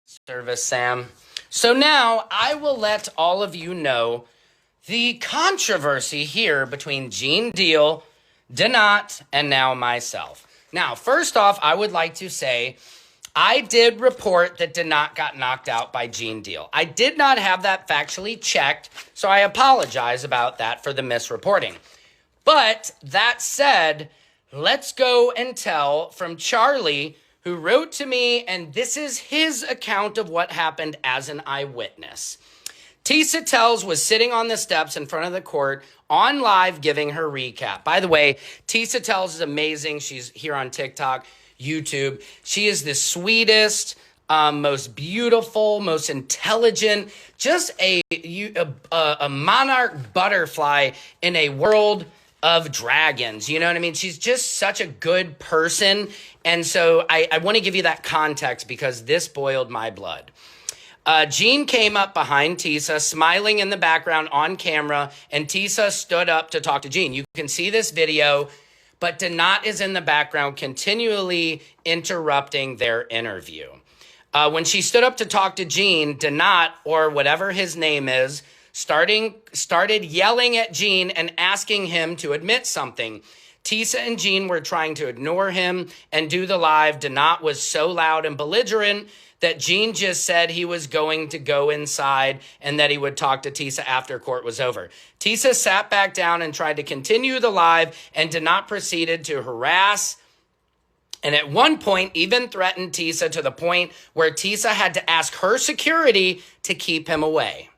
Service, Sam. So now I will let all of you know the controversy here between Gene Deal, Donat, and now myself. Now, first off, I would like to say I did report that Donat got knocked out by Gene Deal. I did not have that factually checked, so I apologize about that for the misreporting. But that said, let's go and tell from Charlie, who wrote to me, and this is his account of what happened as an eyewitness. Tisa Tells was sitting on the steps in front of the court on live giving her recap. By the way, Tisa Tells is amazing. She's here on TikTok, YouTube. She is the sweetest, most beautiful, most intelligent, just a monarch butterfly in a world of dragons. You know what I mean? She's just such a good person. And so I want to give you that context because this boiled my blood. Gene came up behind Tisa, smiling in the background on camera, and Tisa stood up to talk to Gene. You can see this video, but Donat is in the background continually interrupting their interview. When she stood up to talk to Gene, Donat, or whatever his name is, started yelling at Gene and asking him to admit something. Tisa and Gene were trying to ignore him and do the live. Donat was so loud and belligerent that Gene just said he was going to go inside and that he would talk to Tisa after court was over. Tisa sat back down and tried to continue the live, and Donat proceeded to harass and at one point even threatened Tisa to the point where Tisa had to ask her security to keep him away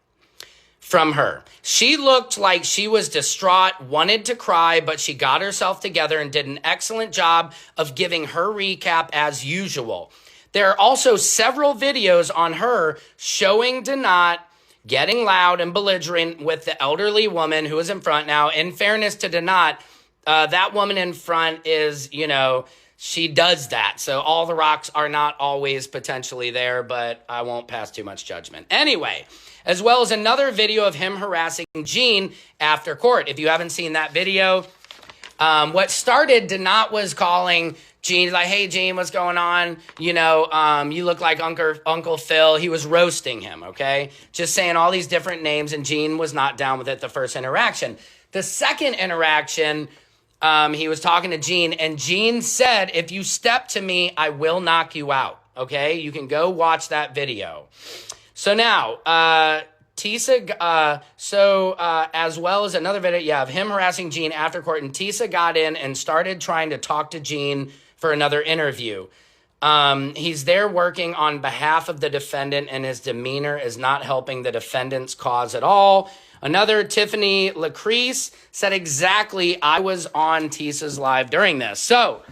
from her. She looked like she was distraught, wanted to cry, but she got herself together and did an excellent job of giving her recap as usual. There are also several videos on her showing Donat getting loud and belligerent with the elderly woman who is in front. Now, in fairness to Donat, that woman in front is, she does that. So all the rocks are not always potentially there, but I won't pass too much judgment. Anyway, as well as another video of him harassing Gene after court. If you haven't seen that video, what started, Donat was calling Gene, like, hey, Gene, what's going on? You look like Uncle Phil. He was roasting him, okay? Just saying all these different names, and Gene was not down with it the first interaction. The second interaction, he was talking to Gene, and Gene said, if you step to me, I will knock you out, okay? You can go watch that video. So now, Tisa, as well as another video, of him harassing Gene after court, and Tisa got in and started trying to talk to Gene for another interview. He's there working on behalf of the defendant, and his demeanor is not helping the defendant's cause at all. Another, Tiffany Lacrease, said exactly, I was on Tisa's live during this. So,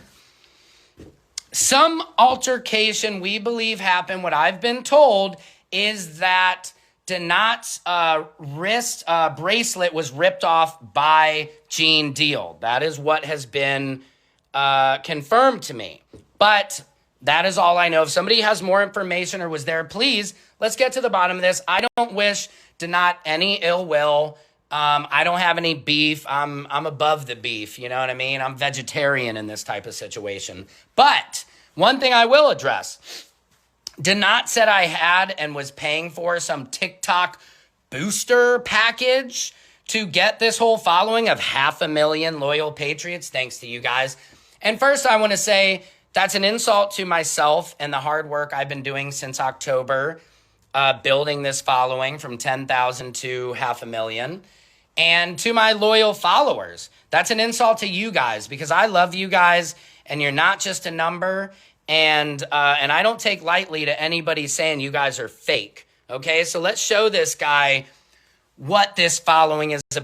some altercation we believe happened. What I've been told is that Donat's wrist bracelet was ripped off by Gene Deal. That is what has been confirmed to me. But that is all I know. If somebody has more information or was there, please, let's get to the bottom of this. I don't wish Donat any ill will. I don't have any beef. I'm above the beef. You know what I mean? I'm vegetarian in this type of situation. But one thing I will address, Donat said I had and was paying for some TikTok booster package to get this whole following of 500,000 loyal patriots, thanks to you guys. And first, I want to say that's an insult to myself and the hard work I've been doing since October, building this following from 10,000 to 500,000. And to my loyal followers, that's an insult to you guys because I love you guys and you're not just a number. And I don't take lightly to anybody saying you guys are fake. Okay, so let's show this guy what this following is about.